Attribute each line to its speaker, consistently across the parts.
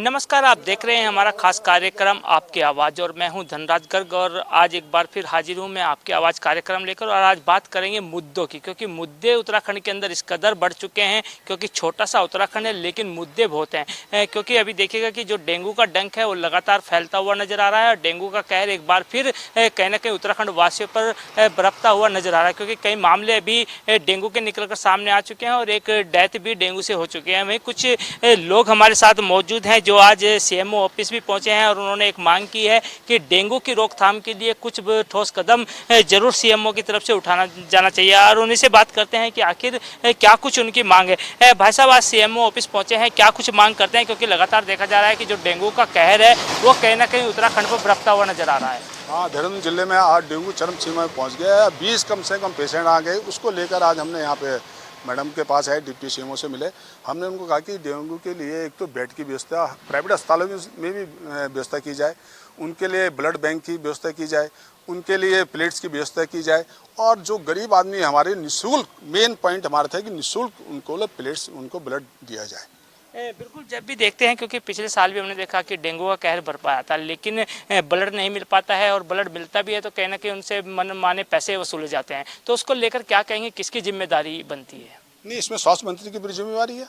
Speaker 1: नमस्कार, आप देख रहे हैं हमारा खास कार्यक्रम आपकी आवाज़ और मैं हूं धनराज गर्ग और आज एक बार फिर हाजिर हूं मैं आपकी आवाज़ कार्यक्रम लेकर। और आज बात करेंगे मुद्दों की, क्योंकि मुद्दे उत्तराखंड के अंदर इस कदर बढ़ चुके हैं, क्योंकि छोटा सा उत्तराखंड है लेकिन मुद्दे बहुत हैं। क्योंकि अभी देखिएगा कि जो डेंगू का डंक है वो लगातार फैलता हुआ नजर आ रहा है और डेंगू का कहर एक बार फिर कहीं ना कहीं उत्तराखंड वासियों पर बरपता हुआ नजर आ रहा है, क्योंकि कई मामले अभी डेंगू के निकलकर सामने आ चुके हैं और एक डेथ भी डेंगू से हो चुके हैं। वहीं कुछ लोग हमारे साथ मौजूद हैं जो आज सीएमओ ऑफिस भी पहुंचे हैं और उन्होंने एक मांग की है कि डेंगू की रोकथाम के लिए कुछ ठोस कदम जरूर सीएमओ की तरफ से उठाना जाना चाहिए। और उन्हीं से बात करते हैं कि आखिर क्या कुछ उनकी मांग है। भाई साहब, आज सीएमओ ऑफिस पहुंचे हैं, क्या कुछ मांग करते हैं, क्योंकि लगातार देखा जा रहा है कि जो डेंगू का कहर है वो कहीं ना कहीं उत्तराखंड पर बरपता हुआ नजर आ रहा है।
Speaker 2: हाँ, देहरादून जिले में आज डेंगू चरम सीमा में पहुंच गया है। 20 कम से कम पेशेंट आ गए। उसको लेकर आज हमने यहाँ पे मैडम के पास है, डिप्टी सीएमओ से मिले। हमने उनको कहा कि डेंगू के लिए एक तो बेड की व्यवस्था प्राइवेट अस्पतालों में भी व्यवस्था की जाए, उनके लिए ब्लड बैंक की व्यवस्था की जाए, उनके लिए प्लेट्स की व्यवस्था की जाए और जो गरीब आदमी हमारे निःशुल्क, मेन पॉइंट हमारा था कि निःशुल्क उनको प्लेट्स, उनको ब्लड दिया जाए।
Speaker 1: बिल्कुल, जब भी देखते हैं, क्योंकि पिछले साल भी हमने देखा कि डेंगू का कहर बरपाया था लेकिन ब्लड नहीं मिल पाता है और ब्लड मिलता भी है तो कहीं ना कहीं उनसे मन माने पैसे वसूले जाते हैं। तो उसको लेकर क्या कहेंगे, किसकी जिम्मेदारी बनती है?
Speaker 2: नहीं, इसमें स्वास्थ्य मंत्री की पूरी जिम्मेवारी है।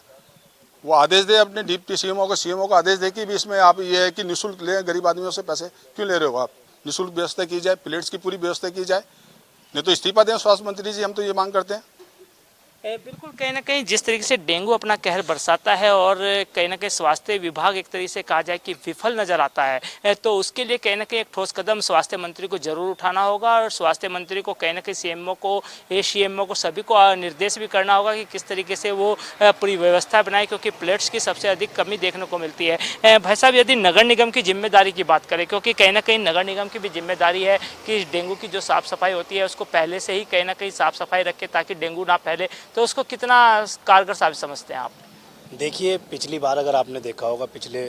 Speaker 2: वो आदेश दे अपने डिप्टी सीएमओ को आदेश दे कि भी इसमें आप ये है कि निःशुल्क लें, गरीब आदमियों से पैसे क्यों ले रहे हो आप? निःशुल्क व्यवस्था की जाए, प्लेट्स की पूरी व्यवस्था की जाए, नहीं तो इस्तीफा दें स्वास्थ्य मंत्री जी। हम तो ये मांग करते हैं।
Speaker 1: बिल्कुल, कहीं ना कहीं जिस तरीके से डेंगू अपना कहर बरसाता है और कहीं ना कहीं स्वास्थ्य विभाग एक तरीके से कहा जाए कि विफल नज़र आता है, तो उसके लिए कहीं ना कहीं एक ठोस कदम स्वास्थ्य मंत्री को जरूर उठाना होगा और स्वास्थ्य मंत्री को कहीं ना कहीं सीएमओ को, एसीएमओ को, सभी को निर्देश भी करना होगा कि किस तरीके से वो पूरी व्यवस्था बनाए, क्योंकि प्लेट्स की सबसे अधिक कमी देखने को मिलती है। भाई साहब, यदि नगर निगम की जिम्मेदारी की बात करें, क्योंकि कहीं ना कहीं नगर निगम की भी जिम्मेदारी है कि डेंगू की जो साफ़ सफाई होती है उसको पहले से ही कहीं ना कहीं साफ़ सफाई रखे ताकि डेंगू ना फैले, तो उसको कितना कारगर साबित समझते हैं आप?
Speaker 3: देखिए, पिछली बार अगर आपने देखा होगा, पिछले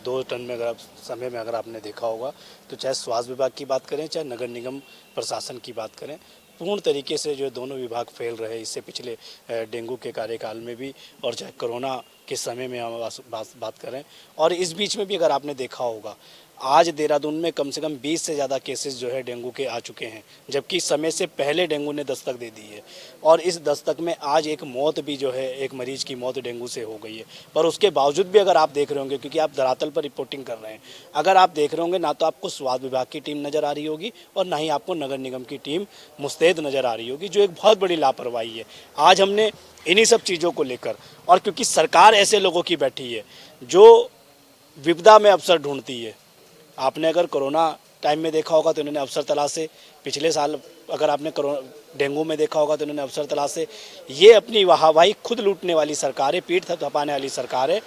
Speaker 3: 2 टर्म में समय में अगर आपने देखा होगा, तो चाहे स्वास्थ्य विभाग की बात करें चाहे नगर निगम प्रशासन की बात करें, पूर्ण तरीके से जो दोनों विभाग फेल रहे। इससे पिछले डेंगू के कार्यकाल में भी और चाहे कोरोना के समय में हम बात करें, और इस बीच में भी अगर आपने देखा होगा, आज देहरादून में कम से कम 20 से ज़्यादा केसेस जो है डेंगू के आ चुके हैं, जबकि समय से पहले डेंगू ने दस्तक दे दी है। और इस दस्तक में आज एक मौत भी जो है, एक मरीज की मौत डेंगू से हो गई है। पर उसके बावजूद भी अगर आप देख रहे होंगे, क्योंकि आप धरातल पर रिपोर्टिंग कर रहे हैं, अगर आप देख रहे होंगे ना तो आपको स्वास्थ्य विभाग की टीम नज़र आ रही होगी और ना ही आपको नगर निगम की टीम मुस्तैद नज़र आ रही होगी, जो एक बहुत बड़ी लापरवाही है। आज हमने इन्हीं सब चीज़ों को लेकर, और क्योंकि सरकार ऐसे लोगों की बैठी है जो विपदा में अवसर ढूंढती है। आपने अगर कोरोना टाइम में देखा होगा तो इन्होंने अवसर तलाशे, पिछले साल अगर आपने डेंगू में देखा होगा तो इन्होंने अवसर तलाशे। ये अपनी वाहवाही खुद लूटने वाली सरकार है, पीठ थपथपाने वाली सरकार है।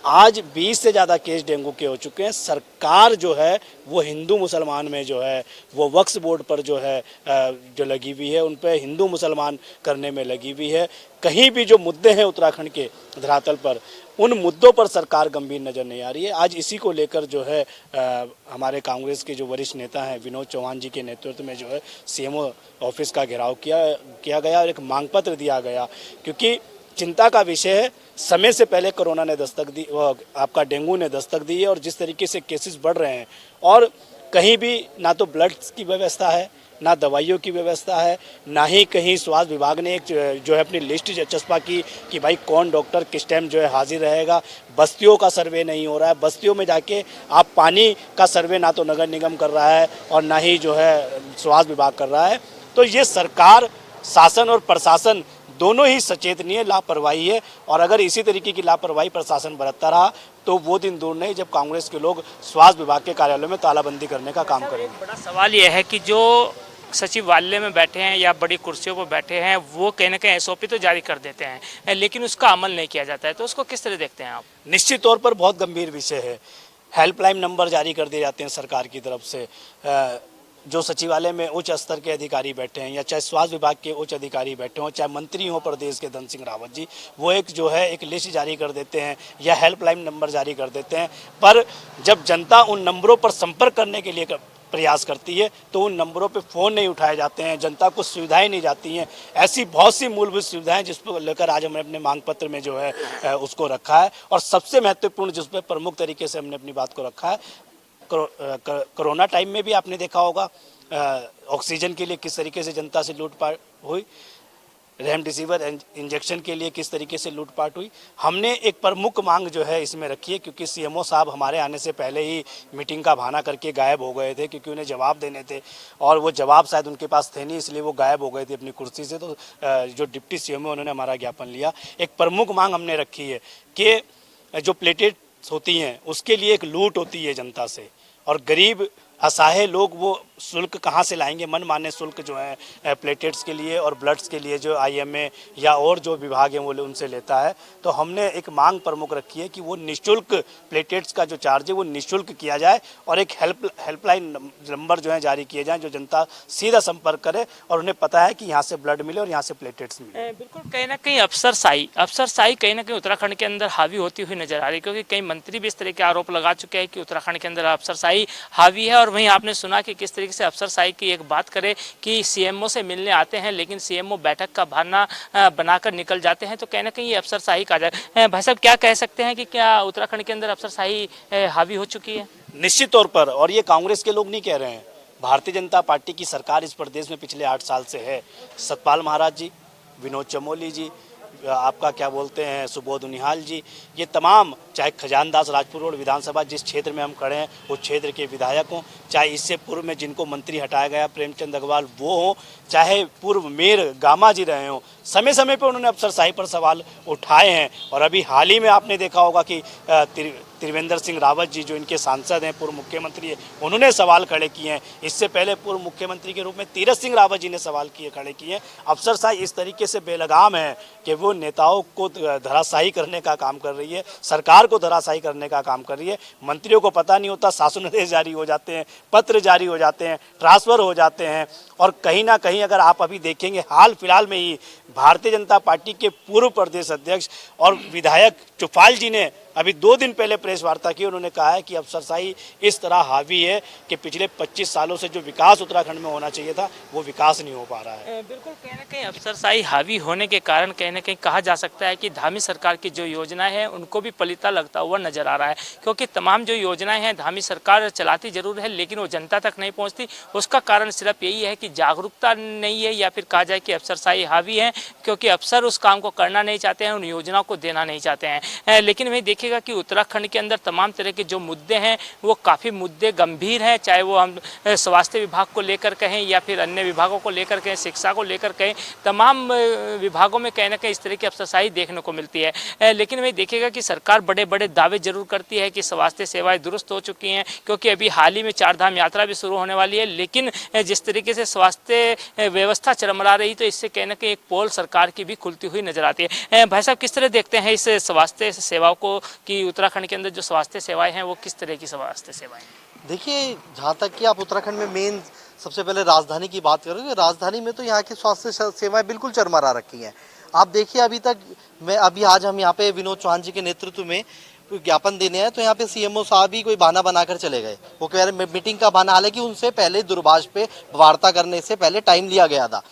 Speaker 3: आज 20 से ज़्यादा केस डेंगू के हो चुके हैं। सरकार जो है वो हिंदू मुसलमान में जो है वो वक्फ बोर्ड पर जो है जो लगी हुई है, उन पर हिंदू मुसलमान करने में लगी हुई है। कहीं भी जो मुद्दे हैं उत्तराखंड के धरातल पर, उन मुद्दों पर सरकार गंभीर नज़र नहीं आ रही है। आज इसी को लेकर जो है हमारे कांग्रेस के जो वरिष्ठ नेता हैं विनोद चौहान जी के नेतृत्व में जो है सीएमओ ऑफिस का घेराव किया गया और एक मांग पत्र दिया गया, क्योंकि चिंता का विषय है। समय से पहले कोरोना ने दस्तक दी, आपका डेंगू ने दस्तक दी है, और जिस तरीके से केसेस बढ़ रहे हैं और कहीं भी ना तो ब्लड की व्यवस्था है, ना दवाइयों की व्यवस्था है, ना ही कहीं स्वास्थ्य विभाग ने एक जो है अपनी लिस्ट चस्पा की कि भाई कौन डॉक्टर किस टाइम जो है हाजिर रहेगा। बस्तियों का सर्वे नहीं हो रहा है। बस्तियों में जाके आप पानी का सर्वे ना तो नगर निगम कर रहा है और ना ही जो है स्वास्थ्य विभाग कर रहा है। तो ये सरकार, शासन और प्रशासन दोनों ही सचेतनीय लापरवाही है, और अगर इसी तरीके की लापरवाही प्रशासन बरतता रहा तो वो दिन दूर नहीं जब कांग्रेस के लोग स्वास्थ्य विभाग के कार्यालयों में तालाबंदी करने का काम करेंगे।
Speaker 1: बड़ा सवाल यह है कि जो सचिवालय में बैठे हैं या बड़ी कुर्सियों पर बैठे हैं वो कहीं ना कहीं एसओपी तो जारी कर देते हैं लेकिन उसका अमल नहीं किया जाता है, तो उसको किस तरह देखते हैं आप?
Speaker 3: निश्चित तौर पर बहुत गंभीर विषय है। हेल्पलाइन नंबर जारी कर दिए जाते हैं सरकार की तरफ से। जो सचिवालय में उच्च स्तर के अधिकारी बैठे हैं, या चाहे स्वास्थ्य विभाग के उच्च अधिकारी बैठे हों, चाहे मंत्री हों प्रदेश के धन सिंह रावत जी, वो एक जो है एक लिस्ट जारी कर देते हैं या हेल्पलाइन नंबर जारी कर देते हैं। पर जब जनता उन नंबरों पर संपर्क करने के लिए प्रयास करती है तो उन नंबरों पे फ़ोन नहीं उठाए जाते हैं, जनता को सुविधाएं नहीं जाती हैं। ऐसी बहुत सी मूलभूत सुविधाएं जिस पर लेकर आज हमने अपने मांग पत्र में जो है उसको रखा है। और सबसे महत्वपूर्ण जिस पर प्रमुख तरीके से हमने अपनी बात को रखा है, कोरोना टाइम में भी आपने देखा होगा ऑक्सीजन के लिए किस तरीके से जनता से लूटपाट हुई, रेमडेसिविर इंजेक्शन के लिए किस तरीके से लूटपाट हुई। हमने एक प्रमुख मांग जो है इसमें रखी है, क्योंकि सीएमओ साहब हमारे आने से पहले ही मीटिंग का बहाना करके गायब हो गए थे, क्योंकि उन्हें जवाब देने थे और वो जवाब शायद उनके पास थे नहीं, इसलिए वो गायब हो गए थे अपनी कुर्सी से। तो जो डिप्टी सीएमओ उन्होंने हमारा ज्ञापन लिया। एक प्रमुख मांग हमने रखी है कि जो प्लेटेट्स होती हैं उसके लिए एक लूट होती है जनता से, और गरीब असहाय लोग वो शुल्क कहाँ से लाएंगे, मनमाने शुल्क जो है प्लेटेट्स के लिए और ब्लड्स के लिए जो आईएमए या और जो विभाग हैं वो उनसे लेता है। तो हमने एक मांग प्रमुख रखी है कि वो निःशुल्क प्लेटेट्स का जो चार्ज है वो निःशुल्क किया जाए, और एक हेल्पलाइन नंबर जो है जारी किए जाएँ जो जनता सीधा संपर्क करे और उन्हें पता है कि यहाँ से ब्लड मिले और यहाँ से प्लेटेट्स मिले।
Speaker 1: बिल्कुल, कहीं ना कहीं अफसरशाही कहीं ना कहीं उत्तराखंड के अंदर हावी होती हुई नजर आ रही है, क्योंकि कई मंत्री भी इस तरह के आरोप लगा चुके हैं कि उत्तराखंड के अंदर अफसरशाही हावी है। और वहीं आपने सुना कि किस तरीके से अफसरशाही की एक बात करें कि सीएमओ से मिलने आते हैं लेकिन सीएमओ बैठक का बहाना बनाकर निकल जाते हैं, तो कहीं ना कहीं ये अफसरशाही कहा जाए। भाई साहब, क्या कह सकते हैं कि क्या उत्तराखंड के अंदर अफसरशाही हावी हो चुकी है?
Speaker 3: निश्चित तौर पर, और ये कांग्रेस के लोग नहीं कह रहे हैं, भारतीय जनता पार्टी की सरकार इस प्रदेश में पिछले 8 साल से है। सतपाल महाराज जी, विनोद चमोली जी, आपका क्या बोलते हैं सुबोध उनिहाल जी, ये तमाम, चाहे खजानदास राजपुर रोड विधानसभा जिस क्षेत्र में हम खड़े हैं उस क्षेत्र के विधायक हों, चाहे इससे पूर्व में जिनको मंत्री हटाया गया प्रेमचंद अग्रवाल वो हों, चाहे पूर्व मेयर गामा जी रहे हों, समय समय पर उन्होंने अफसरशाही पर सवाल उठाए हैं। और अभी हाल ही में आपने देखा होगा कि त्रिवेंद्र सिंह रावत जी जो इनके सांसद हैं, पूर्व मुख्यमंत्री है, उन्होंने सवाल खड़े किए हैं। इससे पहले पूर्व मुख्यमंत्री के रूप में तीरथ सिंह रावत जी ने सवाल खड़े किए हैं। अफसरशाही इस तरीके से बेलगाम है कि वो नेताओं को धराशायी करने का काम कर रही है, सरकार को धराशायी करने का काम कर रही है। मंत्रियों को पता नहीं होता, शासनादेश जारी हो जाते हैं, पत्र जारी हो जाते हैं, ट्रांसफ़र हो जाते हैं। और कहीं ना कहीं अगर आप अभी देखेंगे, हाल फिलहाल में ही भारतीय जनता पार्टी के पूर्व प्रदेश अध्यक्ष और विधायक चौपाल जी ने अभी 2 दिन पहले प्रेस वार्ता की। उन्होंने कहा है कि अफसरशाही इस तरह हावी है कि पिछले 25 सालों से जो विकास उत्तराखंड में होना चाहिए था वो विकास नहीं हो पा रहा है।
Speaker 1: बिल्कुल, कहीं ना कहीं अफसरशाही हावी होने के कारण कहीं ना कहीं कहा जा सकता है कि धामी सरकार की जो योजनाएं हैं उनको भी पलीता लगता हुआ नजर आ रहा है, क्योंकि तमाम जो योजनाएं हैं धामी सरकार चलाती जरूर है लेकिन वो जनता तक नहीं पहुँचती। उसका कारण सिर्फ यही है कि जागरूकता नहीं है, या फिर कहा जाए कि अफसरशाही हावी है क्योंकि अफसर उस काम को करना नहीं चाहते हैं, उन योजनाओं को देना नहीं चाहते हैं। लेकिन वही देखिएगा कि उत्तराखंड के अंदर तमाम तरह के जो मुद्दे हैं वो काफ़ी मुद्दे गंभीर हैं, चाहे वो हम स्वास्थ्य विभाग को लेकर कहें या फिर अन्य विभागों को लेकर कहें, शिक्षा को लेकर कहें, तमाम विभागों में कहीं ना कहीं इस तरह की अफसरशाही देखने को मिलती है। लेकिन वही देखिएगा कि सरकार बड़े बड़े दावे जरूर करती है कि स्वास्थ्य सेवाएं दुरुस्त हो चुकी हैं, क्योंकि अभी हाल ही में 4 धाम यात्रा भी शुरू होने वाली है। लेकिन जिस तरीके से स्वास्थ्य व्यवस्था चरमरा रही तो इससे कहीं ना कहीं एक पोल सरकार की भी खुलती हुई नजर आती है। भाई साहब, किस तरह देखते हैं इस स्वास्थ्य सेवाओं को कि उत्तराखंड के अंदर जो स्वास्थ्य सेवाएं हैं वो किस तरह की स्वास्थ्य सेवाएं हैं?
Speaker 4: देखिए, जहाँ तक कि आप उत्तराखंड में मेन सबसे पहले राजधानी की बात करोगे, राजधानी में तो यहाँ की स्वास्थ्य सेवाएं बिल्कुल चरमरा रखी हैं। आप देखिए, अभी आज हम यहाँ पे विनोद चौहान जी के नेतृत्व में ज्ञापन देने हैं, तो यहाँ पे सीएमओ साहब ही कोई बहाना बनाकर चले गए। वो कह रहे मीटिंग का बहाना, हालांकि उनसे पहले दूरभाष पे वार्ता करने से पहले टाइम लिया गया था,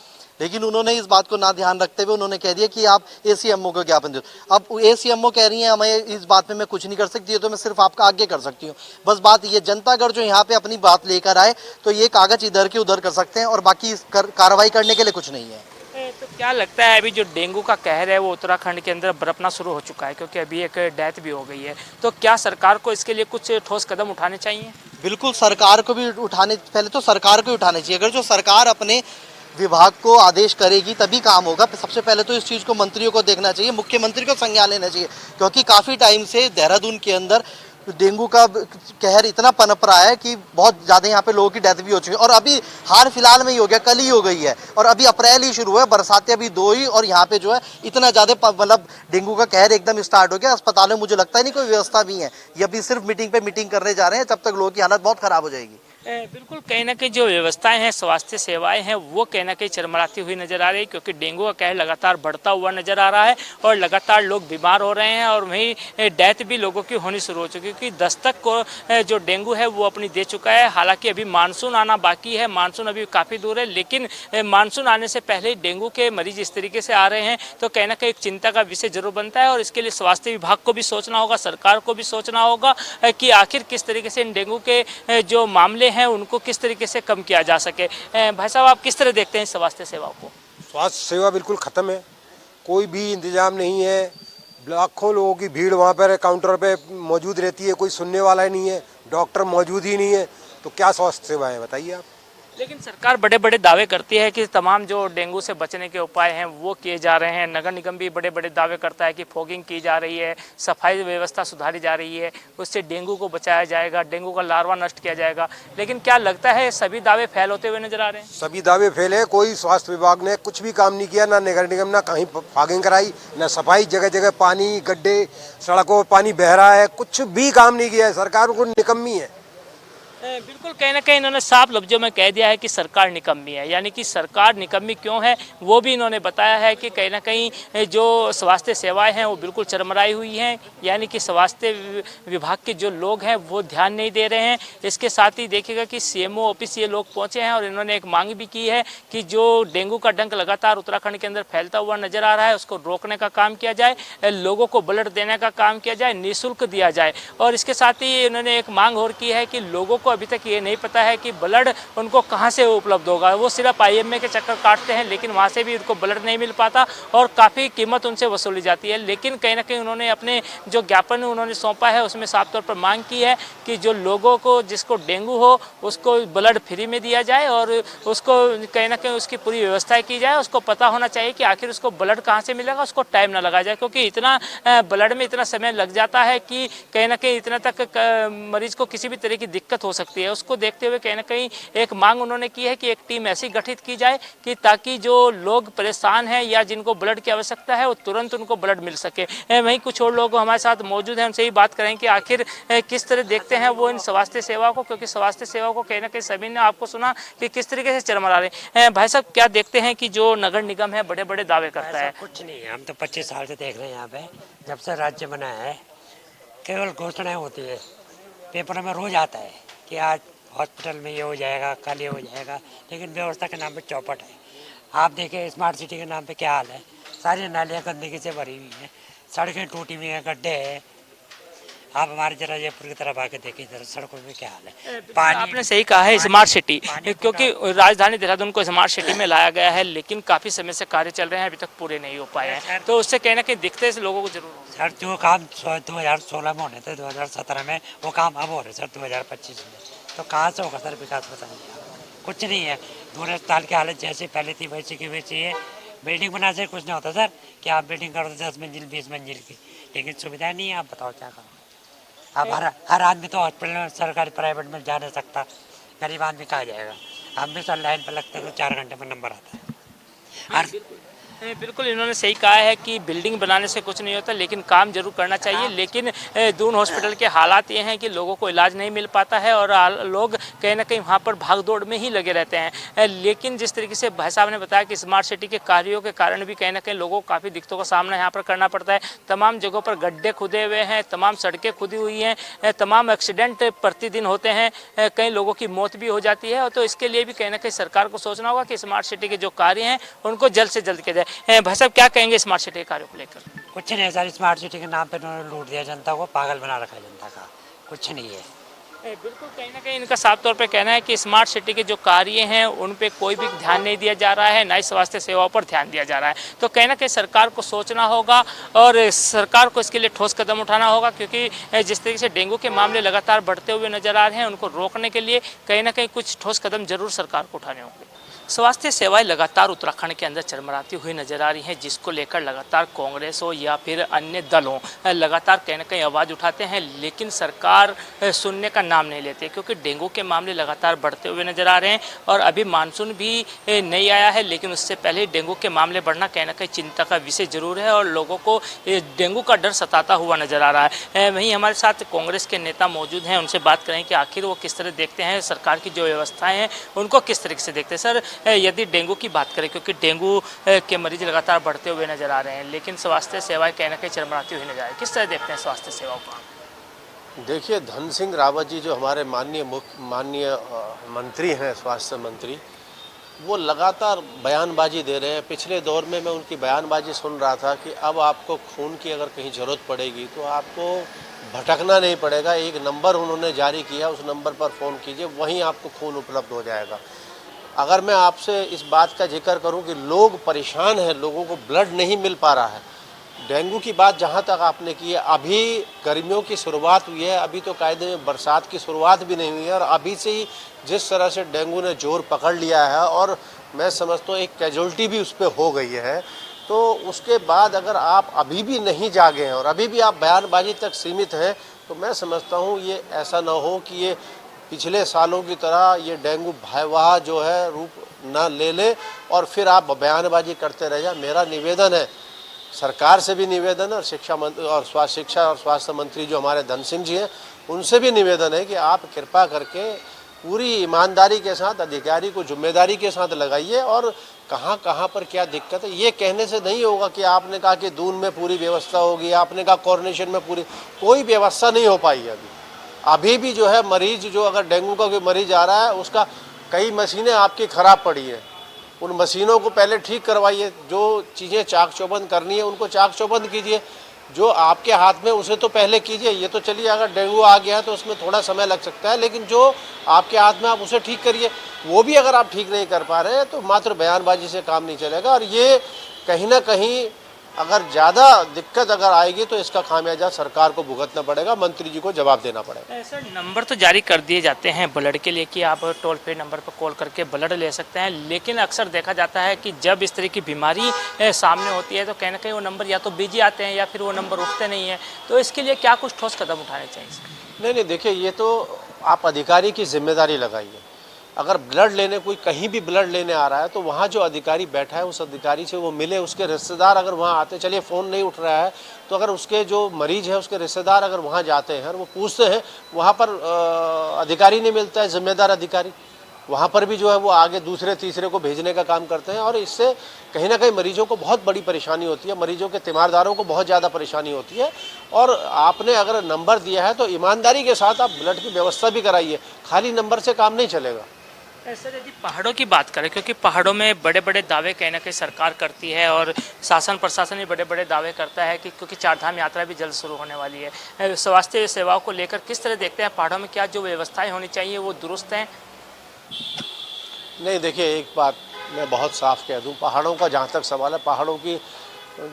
Speaker 4: लेकिन उन्होंने इस बात को ना ध्यान रखते हुए उन्होंने कह दिया कि आप एसीएमओ को ज्ञापन दो। अब एसीएमओ कह रही है हमें इस बात में मैं कुछ नहीं कर सकती, तो मैं सिर्फ आपका आगे कर सकती हूँ। बस बात ये, जनता अगर जो यहाँ पे अपनी बात लेकर आए तो ये कागज इधर के उधर कर सकते हैं और बाकी कार्रवाई करने के लिए कुछ नहीं है।
Speaker 1: तो क्या लगता है अभी जो डेंगू का कहर है वो उत्तराखंड के अंदर बरपना शुरू हो चुका है, क्योंकि अभी एक डेथ भी हो गई है, तो क्या सरकार को इसके लिए कुछ ठोस कदम उठाने चाहिए?
Speaker 4: बिल्कुल, सरकार को भी पहले तो सरकार को उठाने चाहिए। अगर जो सरकार अपने विभाग को आदेश करेगी तभी काम होगा। सबसे पहले तो इस चीज़ को मंत्रियों को देखना चाहिए, मुख्यमंत्री को संज्ञान लेना चाहिए, क्योंकि काफ़ी टाइम से देहरादून के अंदर डेंगू का कहर इतना पनप रहा है कि बहुत ज़्यादा यहाँ पे लोगों की डेथ भी हो चुकी है। और अभी हाल फिलहाल में ही हो गया, कल ही हो गई है, और अभी अप्रैल ही शुरू है, बरसातें अभी 2 ही, और यहाँ पे जो है इतना ज़्यादा मतलब डेंगू का कहर एकदम स्टार्ट हो गया। अस्पतालों में मुझे लगता है नहीं कोई व्यवस्था भी है, ये अभी सिर्फ मीटिंग पे मीटिंग करने जा रहे हैं, तब तक लोगों की हालत बहुत ख़राब हो जाएगी।
Speaker 1: बिल्कुल कहीं ना कहीं जो व्यवस्थाएं हैं स्वास्थ्य सेवाएं हैं वो कहीं ना कहीं चरमराती हुई नजर आ रही है, क्योंकि डेंगू का कहर लगातार बढ़ता हुआ नजर आ रहा है और लगातार लोग बीमार हो रहे हैं और वहीं डेथ भी लोगों की होनी शुरू हो चुकी है, क्योंकि दस्तक को जो डेंगू है वो अपनी दे चुका है। हालांकि अभी मानसून आना बाकी है, मानसून अभी काफ़ी दूर है, लेकिन मानसून आने से पहले ही डेंगू के मरीज इस तरीके से आ रहे हैं तो कहीं ना कहीं एक चिंता का विषय जरूर बनता है। और इसके लिए स्वास्थ्य विभाग को भी सोचना होगा, सरकार को भी सोचना होगा कि आखिर किस तरीके से इन डेंगू के जो मामले हैं उनको किस तरीके से कम किया जा सके। भाई साहब, आप किस तरह देखते हैं स्वास्थ्य सेवाओं को?
Speaker 5: स्वास्थ्य सेवा बिल्कुल ख़त्म है, कोई भी इंतजाम नहीं है। लाखों लोगों की भीड़ वहाँ पर काउंटर पे मौजूद रहती है, कोई सुनने वाला ही नहीं है, डॉक्टर मौजूद ही नहीं है, तो क्या स्वास्थ्य सेवा है बताइए आप।
Speaker 1: लेकिन सरकार बड़े बड़े दावे करती है कि तमाम जो डेंगू से बचने के उपाय हैं वो किए जा रहे हैं। नगर निगम भी बड़े बड़े दावे करता है कि फॉगिंग की जा रही है, सफाई व्यवस्था सुधारी जा रही है, उससे डेंगू को बचाया जाएगा, डेंगू का लार्वा नष्ट किया जाएगा। लेकिन क्या लगता है सभी दावे फेल होते हुए नजर आ रहे हैं?
Speaker 5: सभी दावे फेल है, कोई स्वास्थ्य विभाग ने कुछ भी काम नहीं किया, ना नगर निगम ना कहीं फॉगिंग कराई, ना सफाई, जगह जगह पानी, गड्ढे, सड़कों पर पानी बह रहा है, कुछ भी काम नहीं किया है। सरकार को निकम्मी है।
Speaker 1: बिल्कुल कहीं ना कहीं इन्होंने साफ लफ्जों में कह दिया है कि सरकार निकम्मी है। यानी कि सरकार निकम्मी क्यों है वो भी इन्होंने बताया है कि कहीं ना कहीं जो स्वास्थ्य सेवाएं हैं वो बिल्कुल चरमराई हुई हैं। यानी कि स्वास्थ्य विभाग के जो लोग हैं वो ध्यान नहीं दे रहे हैं। इसके साथ ही देखिएगा कि सीएमओ ऑफिस ये लोग पहुंचे हैं और इन्होंने एक मांग भी की है कि जो डेंगू का डंक लगातार उत्तराखंड के अंदर फैलता हुआ नजर आ रहा है उसको रोकने का काम किया जाए, लोगों को ब्लड देने का काम किया जाए, निःशुल्क दिया जाए। और इसके साथ ही इन्होंने एक मांग और की है कि लोगों को अभी तक ये नहीं पता है कि ब्लड उनको कहाँ से उपलब्ध होगा। वो सिर्फ आईएमए के चक्कर काटते हैं लेकिन वहाँ से भी उनको ब्लड नहीं मिल पाता और काफ़ी कीमत उनसे वसूली जाती है। लेकिन कहीं ना कहीं उन्होंने अपने जो ज्ञापन उन्होंने सौंपा है उसमें साफ तौर पर मांग की है कि जो लोगों को जिसको डेंगू हो उसको ब्लड फ्री में दिया जाए और उसको कहीं ना कहीं उसकी पूरी व्यवस्था की जाए। उसको पता होना चाहिए कि आखिर उसको ब्लड कहाँ से मिलेगा, उसको टाइम ना लगाया जाए, क्योंकि इतना ब्लड में इतना समय लग जाता है कि कहीं ना कहीं इतना तक मरीज को किसी भी तरह की दिक्कत हो सकती है। उसको देखते हुए कहीं ना कहीं एक मांग उन्होंने की है कि एक टीम ऐसी गठित की जाए कि ताकि जो लोग परेशान हैं या जिनको ब्लड की आवश्यकता है वो तुरंत उनको ब्लड मिल सके। वहीं कुछ और लोग हमारे साथ मौजूद हैं, उनसे ही बात करें कि आखिर किस तरह देखते हैं वो इन स्वास्थ्य सेवा को, क्योंकि स्वास्थ्य सेवा को कहीं ना कहीं सभी ने आपको सुना कि किस तरीके से चरमरा रहे हैं। भाई साहब, क्या देखते हैं कि जो नगर निगम है बड़े बड़े दावे करता है?
Speaker 6: कुछ नहीं, हम तो 25 साल से देख रहे हैं यहाँ पे, जब से राज्य बना है केवल घोषणाएं होती है, पेपर में रोज आता है कि आज हॉस्पिटल में ये हो जाएगा, कल ये हो जाएगा, लेकिन व्यवस्था के नाम पे चौपट है। आप देखें स्मार्ट सिटी के नाम पे क्या हाल है, सारी नालियाँ गंदगी से भरी हुई हैं, सड़कें टूटी हुई हैं, गड्ढे हैं। आप हमारे जरा जयपुर की तरफ आके देखिए जरा सड़कों में क्या हाल है। पानी,
Speaker 1: आपने सही कहा है, स्मार्ट सिटी, क्योंकि राजधानी देहरादून को स्मार्ट सिटी में लाया गया है लेकिन काफ़ी समय से कार्य चल रहे हैं, अभी तक पूरे नहीं हो पाए हैं, तो उससे कहीं ना कहीं दिखते से लोगों को जरूर होगा।
Speaker 6: सर जो काम 2016 में होने थे 2017 में वो काम अब हो रहे सर 2025 में, तो कहाँ से होगा सर विकास? बताइए आप। कुछ नहीं है, दूर अस्पताल की हालत जैसे पहले थी वैसी की वैसी है। बिल्डिंग बनाने से कुछ नहीं होता सर कि आप बिल्डिंग करो 10 मंजिल 20 मंजिल की, लेकिन सुविधा नहीं है। आप बताओ क्या करो? अब हर आदमी तो हॉस्पिटल में सरकारी प्राइवेट में जा नहीं सकता, गरीब आदमी कहाँ जाएगा? हम भी सर लाइन पर लगते हैं तो 4 घंटे में नंबर आता है।
Speaker 1: बिल्कुल इन्होंने सही कहा है कि बिल्डिंग बनाने से कुछ नहीं होता लेकिन काम जरूर करना चाहिए। लेकिन दून हॉस्पिटल के हालात ये हैं कि लोगों को इलाज नहीं मिल पाता है और लोग कहीं ना कहीं वहाँ पर भाग दौड़ में ही लगे रहते हैं। लेकिन जिस तरीके से भाई साहब ने बताया कि स्मार्ट सिटी के कार्यों के कारण भी कहीं ना कहीं लोगों को काफ़ी दिक्कतों का सामना यहाँ पर करना पड़ता है। तमाम जगहों पर गड्ढे खुदे हुए हैं, तमाम सड़कें खुदी हुई हैं, तमाम एक्सीडेंट प्रतिदिन होते हैं, कई लोगों की मौत भी हो जाती है। और तो इसके लिए भी कहीं ना कहीं सरकार को सोचना होगा कि स्मार्ट सिटी के जो कार्य हैं उनको जल्द से जल्द किया जाए। भाई साहब, क्या कहेंगे स्मार्ट सिटी के कार्यों को लेकर?
Speaker 6: कुछ नहीं है सर, स्मार्ट सिटी के नाम पे उन्होंने लूट दिया जनता को, पागल बना रखा है जनता का, कुछ नहीं है।
Speaker 1: बिल्कुल कहीं ना कहीं इनका साफ तौर पे कहना है कि स्मार्ट सिटी के जो कार्य हैं उन पे कोई भी ध्यान नहीं दिया जा रहा है, ना ही स्वास्थ्य सेवाओं पर ध्यान दिया जा रहा है। तो कहीं ना कहीं सरकार को सोचना होगा और सरकार को इसके लिए ठोस कदम उठाना होगा, क्योंकि जिस तरीके से डेंगू के मामले लगातार बढ़ते हुए नजर आ रहे हैं उनको रोकने के लिए कहीं ना कहीं कुछ ठोस कदम जरूर सरकार को उठाने होंगे। स्वास्थ्य सेवाएं लगातार उत्तराखंड के अंदर चरमराती हुई नजर आ रही हैं, जिसको लेकर लगातार कांग्रेस हो या फिर अन्य दल हो लगातार कहीं ना कहीं आवाज़ उठाते हैं, लेकिन सरकार सुनने का नाम नहीं लेती, क्योंकि डेंगू के मामले लगातार बढ़ते हुए नजर आ रहे हैं। और अभी मानसून भी नहीं आया है, लेकिन उससे पहले डेंगू के मामले बढ़ना कहीं ना कहीं चिंता का विषय जरूर है और लोगों को डेंगू का डर सताता हुआ नजर आ रहा है। वहीं हमारे साथ कांग्रेस के नेता मौजूद हैं, उनसे बात करें कि आखिर वो किस तरह देखते हैं सरकार की जो व्यवस्थाएं हैं उनको किस तरीके से देखते हैं। सर, यदि डेंगू की बात करें, क्योंकि डेंगू के मरीज लगातार बढ़ते हुए नजर आ रहे हैं, लेकिन स्वास्थ्य सेवाएं कहीं ना कहीं चरमराती हुई नजर आ रही है, किस तरह देखते हैं स्वास्थ्य सेवाओं को?
Speaker 7: देखिए, धन सिंह रावत जी जो हमारे माननीय मंत्री हैं, स्वास्थ्य मंत्री, वो लगातार बयानबाजी दे रहे हैं। पिछले दौर में मैं उनकी बयानबाजी सुन रहा था कि अब आपको खून की अगर कहीं ज़रूरत पड़ेगी तो आपको भटकना नहीं पड़ेगा, एक नंबर उन्होंने जारी किया, उस नंबर पर फ़ोन कीजिए, वहीं आपको खून उपलब्ध हो जाएगा। अगर मैं आपसे इस बात का जिक्र करूं कि लोग परेशान हैं, लोगों को ब्लड नहीं मिल पा रहा है। डेंगू की बात जहां तक आपने की है, अभी गर्मियों की शुरुआत हुई है, अभी तो कायदे में बरसात की शुरुआत भी नहीं हुई है और अभी से ही जिस तरह से डेंगू ने जोर पकड़ लिया है और मैं समझता हूँ एक कैजुअल्टी भी उस पर हो गई है, तो उसके बाद अगर आप अभी भी नहीं जागे हैं और अभी भी आप बयानबाजी तक सीमित हैं, तो मैं समझता हूँ ये ऐसा ना हो कि ये पिछले सालों की तरह ये डेंगू भयावह जो है रूप ना ले ले और फिर आप बयानबाजी करते रह जाए। मेरा निवेदन है, सरकार से भी निवेदन है और शिक्षा और स्वास्थ्य मंत्री जो हमारे धन सिंह जी हैं, उनसे भी निवेदन है कि आप कृपा करके पूरी ईमानदारी के साथ अधिकारी को जिम्मेदारी के साथ लगाइए और कहाँ कहाँ पर क्या दिक्कत है। ये कहने से नहीं होगा कि आपने कहा कि दून में पूरी व्यवस्था होगी, आपने कहा कोऑर्डिनेशन में पूरी, कोई व्यवस्था नहीं हो पाई है अभी भी जो है मरीज जो अगर डेंगू का कोई मरीज आ रहा है उसका कई मशीनें आपकी ख़राब पड़ी हैं, उन मशीनों को पहले ठीक करवाइए, जो चीज़ें चाक चौबंद करनी है उनको चाक चौबंद कीजिए, जो आपके हाथ में उसे तो पहले कीजिए। ये तो चलिए अगर डेंगू आ गया है तो उसमें थोड़ा समय लग सकता है, लेकिन जो आपके हाथ में आप उसे ठीक करिए। वो भी अगर आप ठीक नहीं कर पा रहे हैं तो मात्र बयानबाजी से काम नहीं चलेगा और ये कहीं ना कहीं अगर ज़्यादा दिक्कत अगर आएगी तो इसका खामियाजा सरकार को भुगतना पड़ेगा, मंत्री जी को जवाब देना पड़ेगा।
Speaker 1: सर, नंबर तो जारी कर दिए जाते हैं ब्लड के लिए कि आप टोल फ्री नंबर पर कॉल करके ब्लड ले सकते हैं, लेकिन अक्सर देखा जाता है कि जब इस तरह की बीमारी सामने होती है तो कहीं ना कहीं वो नंबर या तो बिजी आते हैं या फिर वो नंबर उठते नहीं हैं, तो इसके लिए क्या कुछ ठोस कदम उठाने चाहिए?
Speaker 7: नहीं, देखिए, ये तो आप अधिकारी की जिम्मेदारी लगाइए। अगर ब्लड लेने कोई कहीं भी ब्लड लेने आ रहा है तो वहाँ जो अधिकारी बैठा है उस अधिकारी से वो मिले, उसके रिश्तेदार अगर वहाँ आते, चलिए फ़ोन नहीं उठ रहा है तो अगर उसके जो मरीज है उसके रिश्तेदार अगर वहाँ जाते हैं और वो पूछते हैं, वहाँ पर अधिकारी नहीं मिलता है, जिम्मेदार अधिकारी, वहाँ पर भी जो है वो आगे दूसरे तीसरे को भेजने का काम करते हैं और इससे कहीं ना कहीं मरीजों को बहुत बड़ी परेशानी होती है, मरीजों के तीमारदारों को बहुत ज़्यादा परेशानी होती है। और आपने अगर नंबर दिया है तो ईमानदारी के साथ आप ब्लड की व्यवस्था भी कराइए, खाली नंबर से काम नहीं चलेगा।
Speaker 1: सर, यदि पहाड़ों की बात करें, क्योंकि पहाड़ों में बड़े बड़े दावे कहीं ना कहीं सरकार करती है और शासन प्रशासन भी बड़े बड़े दावे करता है कि क्योंकि चारधाम यात्रा भी जल्द शुरू होने वाली है, स्वास्थ्य सेवाओं को लेकर किस तरह देखते हैं पहाड़ों में, क्या जो व्यवस्थाएं होनी चाहिए वो दुरुस्त हैं?
Speaker 7: नहीं, देखिए, एक बात मैं बहुत साफ कह दूं, पहाड़ों का जहाँ तक सवाल है, पहाड़ों की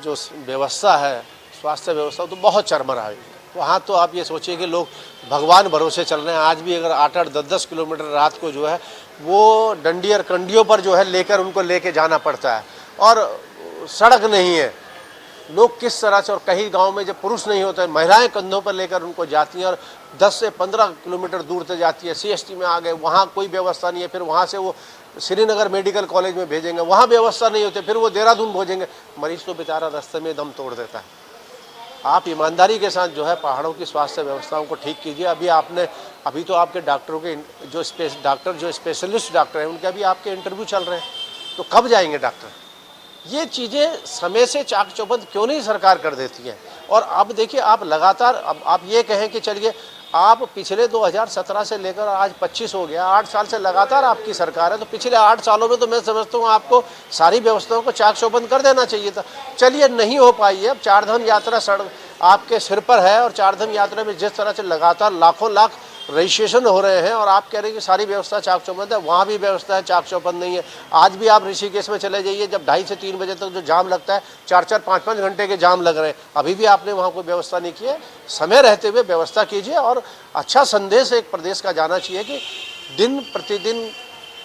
Speaker 7: जो व्यवस्था है, स्वास्थ्य व्यवस्था तो बहुत चरमरा है। वहाँ तो आप ये सोचिए कि लोग भगवान भरोसे चल रहे हैं। आज भी अगर 8-8, 10-10 किलोमीटर रात को जो है वो डंडी और कंडियों पर जो है लेकर उनको लेके जाना पड़ता है और सड़क नहीं है। लोग किस तरह से, और कई गांव में जब पुरुष नहीं होते, महिलाएं कंधों पर लेकर उनको जाती हैं और 10 से 15 किलोमीटर दूर तक जाती है। CST में आ गए, वहाँ कोई व्यवस्था नहीं है, फिर वहाँ से वो श्रीनगर मेडिकल कॉलेज में भेजेंगे, वहाँ व्यवस्था नहीं होती, फिर वो देहरादून भेजेंगे, मरीज तो बेचारा रास्ते में दम तोड़ देता है। आप ईमानदारी के साथ जो है पहाड़ों की स्वास्थ्य व्यवस्थाओं को ठीक कीजिए। अभी तो आपके डॉक्टरों के जो स्पेशलिस्ट डॉक्टर हैं उनके अभी आपके इंटरव्यू चल रहे हैं, तो कब जाएंगे डॉक्टर? ये चीज़ें समय से चाक चौबंद क्यों नहीं सरकार कर देती है? और अब देखिए, आप लगातार, अब आप ये कहें कि चलिए आप पिछले 2017 से लेकर आज 25 हो गया, 8 साल से लगातार आपकी सरकार है, तो पिछले 8 सालों में तो मैं समझता हूँ आपको सारी व्यवस्थाओं को चाक चौबंद कर देना चाहिए था। चलिए, नहीं हो पाई है। अब चारधाम यात्रा सड़क आपके सिर पर है और चारधाम यात्रा में जिस तरह से लगातार लाखों लाख रजिस्ट्रेशन हो रहे हैं और आप कह रहे हैं कि सारी व्यवस्था चाक चौबंद है, वहाँ भी व्यवस्था है, चाक चौबंद नहीं है। आज भी आप ऋषिकेश में चले जाइए, जब 2:30 से 3 बजे तक जो जाम लगता है, 4-4, 5-5 घंटे के जाम लग रहे हैं, अभी भी आपने वहाँ कोई व्यवस्था नहीं की है। समय रहते हुए व्यवस्था कीजिए और अच्छा संदेश एक प्रदेश का जाना चाहिए कि दिन प्रतिदिन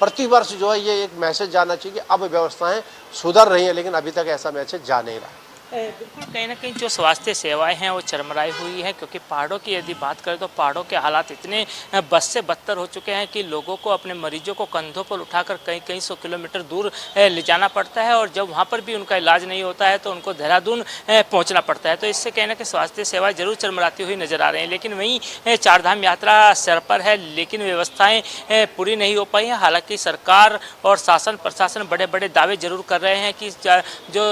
Speaker 7: प्रतिवर्ष जो है ये एक मैसेज जाना चाहिए कि अब व्यवस्थाएं सुधर रही हैं, लेकिन अभी तक ऐसा मैसेज जा नहीं रहा।
Speaker 1: बिल्कुल कहीं ना कहीं जो स्वास्थ्य सेवाएं हैं वो चरमराई हुई है, क्योंकि पहाड़ों की यदि बात करें तो पहाड़ों के हालात इतने बद से बदतर हो चुके हैं कि लोगों को अपने मरीजों को कंधों पर उठाकर कई कई 100 किलोमीटर दूर ले जाना पड़ता है, और जब वहाँ पर भी उनका इलाज नहीं होता है तो उनको देहरादून पहुँचना पड़ता है। तो इससे कहीं ना कहीं स्वास्थ्य सेवाएँ जरूर चरमराती हुई नजर आ रही हैं। लेकिन वहीं चारधाम यात्रा सर पर है, लेकिन व्यवस्थाएँ पूरी नहीं हो पाई हैं। हालाँकि सरकार और शासन प्रशासन बड़े बड़े दावे जरूर कर रहे हैं कि जो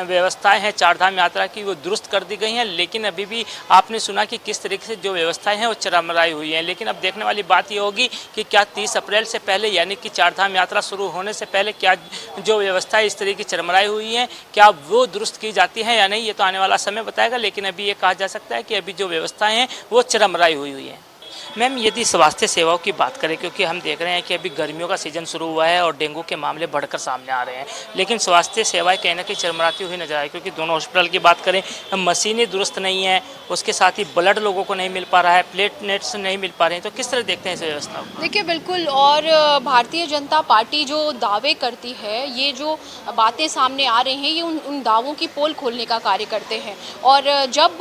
Speaker 1: व्यवस्थाएँ हैं चारधाम यात्रा की वो दुरुस्त कर दी गई हैं, लेकिन अभी भी आपने सुना कि किस तरीके से जो व्यवस्थाएं हैं वो चरमराई हुई हैं। लेकिन अब देखने वाली बात ये होगी कि क्या 30 अप्रैल से पहले, यानी कि चारधाम यात्रा शुरू होने से पहले, क्या जो व्यवस्थाएं इस तरह की चरमराई हुई हैं क्या वो दुरुस्त की जाती हैं या नहीं, ये तो आने वाला समय बताएगा। लेकिन अभी ये कहा जा सकता है कि अभी जो व्यवस्थाएं हैं वो चरमराई हुई हैं। मैम, यदि स्वास्थ्य सेवाओं की बात करें, क्योंकि हम देख रहे हैं कि अभी गर्मियों का सीजन शुरू हुआ है और डेंगू के मामले बढ़कर सामने आ रहे हैं, लेकिन स्वास्थ्य सेवाएं कहीं ना कहीं चरमराती हुई नजर आ रही है। क्योंकि दोनों हॉस्पिटल की बात करें, मशीनें दुरुस्त नहीं है, उसके साथ ही ब्लड लोगों को नहीं मिल पा रहा है, प्लेटलेट्स नहीं मिल पा रहे हैं। तो किस तरह देखते हैं इस व्यवस्था को?
Speaker 8: देखिए बिल्कुल, और भारतीय जनता पार्टी जो दावे करती है, ये जो बातें सामने आ रही हैं, ये उन दावों की पोल खोलने का कार्य करते हैं। और जब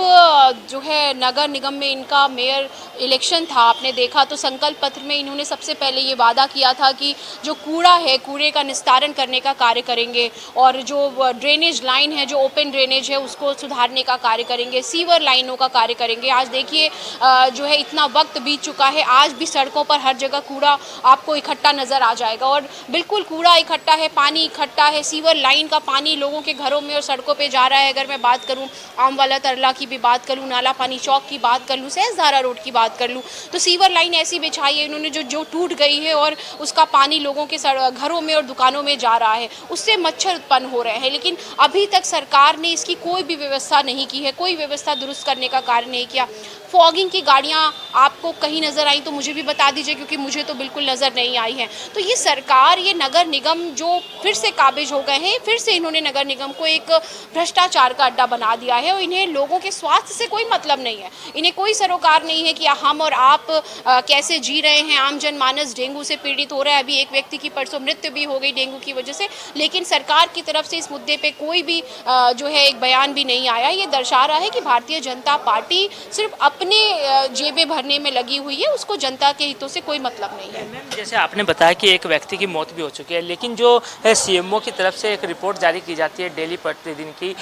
Speaker 8: जो है नगर निगम में इनका मेयर इलेक्शन था, आपने देखा तो संकल्प पत्र में इन्होंने सबसे पहले ये वादा किया था कि जो कूड़ा है, कूड़े का निस्तारण करने का कार्य करेंगे, और जो ड्रेनेज लाइन है, जो ओपन ड्रेनेज है, उसको सुधारने का कार्य करेंगे, सीवर लाइनों का कार्य करेंगे। आज देखिए जो है इतना वक्त बीत चुका है, आज भी सड़कों पर हर जगह कूड़ा आपको इकट्ठा नज़र आ जाएगा। और बिल्कुल कूड़ा इकट्ठा है, पानी इकट्ठा है, सीवर लाइन का पानी लोगों के घरों में और सड़कों पर जा रहा है। अगर मैं बात करूँ आमवाला तरला की भी बात करूँ, नाला पानी चौक की बात कर लूँ, सहजधारा रोड की बात कर लूँ, तो सीवर लाइन ऐसी बिछाई है इन्होंने जो टूट गई है, और उसका पानी लोगों के घरों में और दुकानों में जा रहा है, उससे मच्छर उत्पन्न हो रहे हैं। लेकिन अभी तक सरकार ने इसकी कोई भी व्यवस्था नहीं की है, कोई व्यवस्था दुरुस्त करने का कार्य नहीं किया। फॉगिंग की गाड़ियाँ आपको कहीं नज़र आई तो मुझे भी बता दीजिए, क्योंकि मुझे तो बिल्कुल नज़र नहीं आई है। तो ये सरकार, ये नगर निगम जो फिर से काबिज हो गए हैं, फिर से इन्होंने नगर निगम को एक भ्रष्टाचार का अड्डा बना दिया है, और इन्हें लोगों के स्वास्थ्य से कोई मतलब नहीं है। इन्हें कोई सरोकार नहीं है कि हम और आप कैसे जी रहे हैं। आम जनमानस डेंगू से पीड़ित हो रहा है, अभी एक व्यक्ति की परसों मृत्यु भी हो गई डेंगू की वजह से, लेकिन सरकार की तरफ से इस मुद्दे पे कोई भी जो है एक बयान भी नहीं आया। ये दर्शा रहा है कि भारतीय जनता पार्टी सिर्फ अपने जेबें भरने में लगी हुई है, उसको जनता के हितों से कोई मतलब नहीं है।
Speaker 1: मैम, जैसे आपने बताया कि एक व्यक्ति की मौत भी हो चुकी है, लेकिन जो सीएमओ की तरफ से एक रिपोर्ट जारी की जाती है डेली प्रतिदिन की,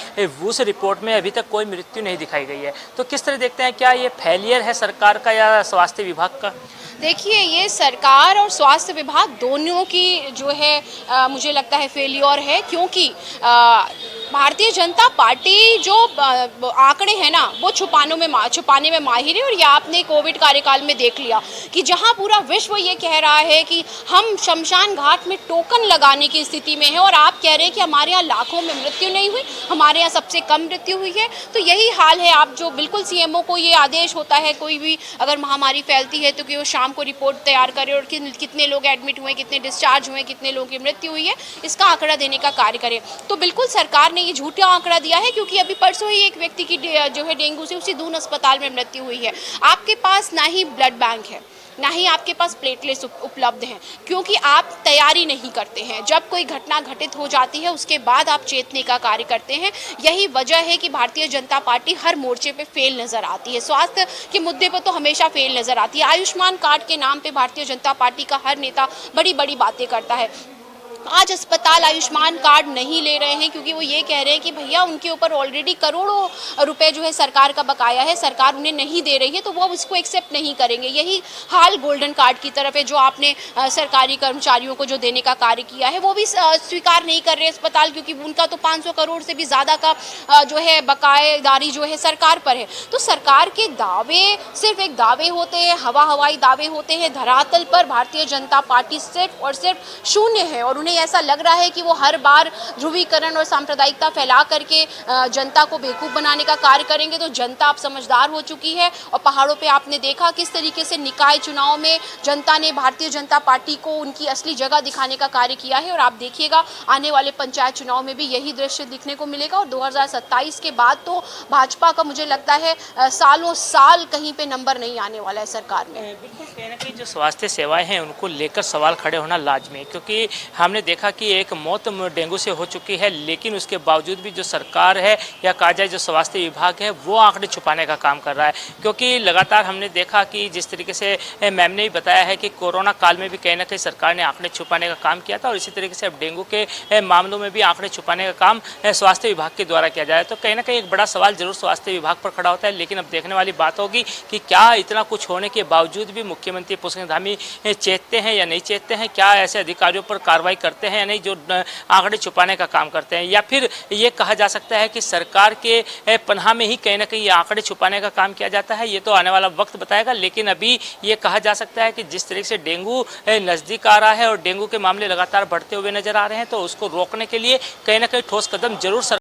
Speaker 1: उस रिपोर्ट में अभी तक कोई मृत्यु नहीं दिखाई गई है। तो किस तरह देखते हैं, क्या ये फेलियर है सरकार का या स्वास्थ्य विभाग का?
Speaker 8: देखिए, ये सरकार और स्वास्थ्य विभाग दोनों की जो है मुझे लगता है फेलियर है, क्योंकि भारतीय जनता पार्टी जो आंकड़े हैं ना, वो छुपाने में माहिर है। और ये आपने कोविड कार्यकाल में देख लिया कि जहां पूरा विश्व ये कह रहा है कि हम शमशान घाट में टोकन लगाने की स्थिति में है, और आप कह रहे हैं कि हमारे यहाँ लाखों में मृत्यु नहीं हुई, हमारे यहाँ सबसे कम मृत्यु हुई है। तो यही हाल है। आप जो बिल्कुल सीएमओ को ये आदेश होता है, कोई भी अगर महामारी फैलती है तो कि वो शाम को रिपोर्ट तैयार करे और कितने लोग एडमिट हुए, कितने डिस्चार्ज हुए, कितने लोगों की मृत्यु हुई है, इसका आंकड़ा देने का कार्य करे। तो बिल्कुल सरकार ने ये झूठा आंकड़ा दिया है, क्योंकि अभी परसों ही एक व्यक्ति की जो है डेंगू से उसी दून अस्पताल में मृत्यु हुई है। आपके पास ना ही ब्लड बैंक है, ना ही आपके पास प्लेटलेट्स उपलब्ध हैं, क्योंकि आप तैयारी नहीं करते हैं। जब कोई घटना घटित हो जाती है उसके बाद आप चेतने का कार्य करते हैं। यही वजह है कि भारतीय जनता पार्टी हर मोर्चे पे फेल नज़र आती है। स्वास्थ्य के मुद्दे पर तो हमेशा फेल नज़र आती है। आयुष्मान कार्ड के नाम पे भारतीय जनता पार्टी का हर नेता बड़ी बड़ी बातें करता है। आज अस्पताल आयुष्मान कार्ड नहीं ले रहे हैं, क्योंकि वो ये कह रहे हैं कि भैया उनके ऊपर ऑलरेडी करोड़ों रुपए जो है सरकार का बकाया है, सरकार उन्हें नहीं दे रही है, तो वो अब इसको एक्सेप्ट नहीं करेंगे। यही हाल गोल्डन कार्ड की तरफ है, जो आपने सरकारी कर्मचारियों को जो देने का कार्य किया है, वो भी स्वीकार नहीं कर रहे अस्पताल, क्योंकि उनका तो 500 करोड़ से भी ज़्यादा का जो है बकायेदारी जो है सरकार पर है। तो सरकार के दावे सिर्फ एक दावे होते हैं, हवाई दावे होते हैं। धरातल पर भारतीय जनता पार्टी सिर्फ और सिर्फ शून्य है, और उन्हें कहीं ऐसा लग रहा है कि वो हर बार ध्रुवीकरण और सांप्रदायिकता फैला करके जनता को बेवकूफ़ बनाने का कार्य करेंगे। तो जनता अब समझदार हो चुकी है और पहाड़ों पे आपने देखा किस तरीके से निकाय चुनाव में जनता ने भारतीय जनता पार्टी को उनकी असली जगह दिखाने का कार्य किया है। और आप देखिएगा आने वाले पंचायत चुनाव में भी यही दृश्य दिखने को मिलेगा। और 2027 के बाद तो भाजपा का मुझे लगता है सालों साल कहीं पे नंबर नहीं आने वाला है सरकार में।
Speaker 1: बिल्कुल, कहीं ना कहीं जो स्वास्थ्य सेवाएं हैं उनको लेकर सवाल खड़े होना लाजमी है, क्योंकि हमने देखा कि एक मौत डेंगू से हो चुकी है, लेकिन उसके बावजूद भी जो सरकार है या कहा जाए जो स्वास्थ्य विभाग है वो आंकड़े छुपाने का काम कर रहा है। क्योंकि लगातार हमने देखा कि जिस तरीके से मैम ने भी बताया है कि कोरोना काल में भी कहीं ना कहीं सरकार ने आंकड़े छुपाने का काम किया था, और इसी तरीके से अब डेंगू के मामलों में भी आंकड़े छुपाने का काम स्वास्थ्य विभाग के द्वारा किया जा रहा है। तो कहीं ना कहीं एक बड़ा सवाल जरूर स्वास्थ्य विभाग पर खड़ा होता है। लेकिन अब देखने वाली बात होगी कि क्या इतना कुछ होने के बावजूद भी मुख्यमंत्री पुष्कर धामी चेतते हैं या नहीं चेतते हैं, क्या ऐसे अधिकारियों पर कार्रवाई करते हैं या नहीं जो आंकड़े छुपाने का काम करते हैं, या फिर ये कहा जा सकता है कि सरकार के पनाह में ही कहीं ना कहीं ये आंकड़े छुपाने का काम किया जाता है। ये तो आने वाला वक्त बताएगा। लेकिन अभी ये कहा जा सकता है कि जिस तरीके से डेंगू नज़दीक आ रहा है और डेंगू के मामले लगातार बढ़ते हुए नजर आ रहे हैं, तो उसको रोकने के लिए कहीं ना कहीं ठोस कदम जरूर